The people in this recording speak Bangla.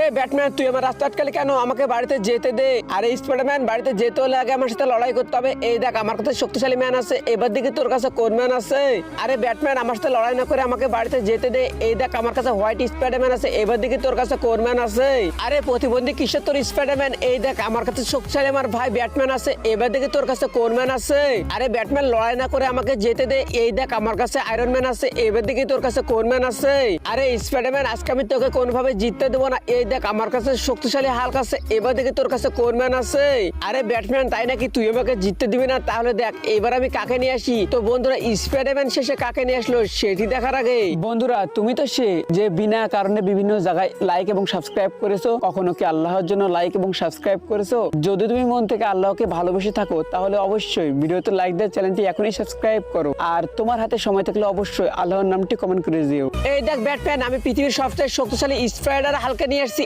এ ব্যাটম্যান, তুই আমার রাস্তা আটকালি কেন? আমাকে বাড়িতে যেতে দে। আরে স্পাইডারম্যান, বাড়িতে যেতে হলে আগে আমার সাথে লড়াই করতে হবে। এই দেখ, আমার কাছে শক্তিশালী ম্যান আছে, এবার দিকে তোর কাছে কোন ম্যান আছে? আরে ব্যাটম্যান, আমার সাথে লড়াই না করে আমাকে বাড়িতে যেতে দে। এই দেখ, আমার কাছে হোয়াইট স্পাইডারম্যান আছে, এবার দিকে তোর কাছে কোন ম্যান আছে? আরে প্রতিবন্ধী কিসের তোর স্পাইডারম্যান? এই দেখ, আমার কাছে শক্তিশালী আমার ভাই ব্যাটম্যান আছে, এবার দিকে তোর কাছে কোন ম্যান আছে? আরে ব্যাটম্যান, লড়াই না করে আমাকে যেতে দে। এই দেখ, আমার কাছে আয়রন ম্যান আছে, এবার দিকে তোর কাছে কোন ম্যান আছে? আরে স্পাইডারম্যান, আজকে আমি তোকে কোনভাবে জিততে দেবো না। এই দেখ, আমার কাছে শক্তিশালী হাল্ক আছে, এবার দিকে তোর কাছে কোন ম্যান আছে? আরে ব্যাটম্যান, তাই নাকি? তুই আমাকে জিততে দিবি না? তাহলে দেখ এবার আমি কাকে নিয়ে আসি। তো বন্ধুরা, স্পাইডারম্যান শেষে কাকে নিয়ে আসলো সেটি দেখার আগে বন্ধুরা, তুমি তো সে যে বিনা কারণে বিভিন্ন জায়গায় লাইক এবং সাবস্ক্রাইব করেছো। কখনো কি আল্লাহর জন্য লাইক এবং সাবস্ক্রাইব করেছো? যদি তুমি মন থেকে আল্লাহকে ভালোবেসে থাকো তাহলে অবশ্যই ভিডিওতে লাইক দিয়ে চ্যানেলটি এখনই সাবস্ক্রাইব করো। আর তোমার হাতে সময় থাকলে অবশ্যই আল্লাহর নামটি কমেন্ট করে দিও। এই দেখ ব্যাটম্যান, আমি পৃথিবীর সবচেয়ে শক্তিশালী স্পাইডার হালকে নিয়ে আসছি।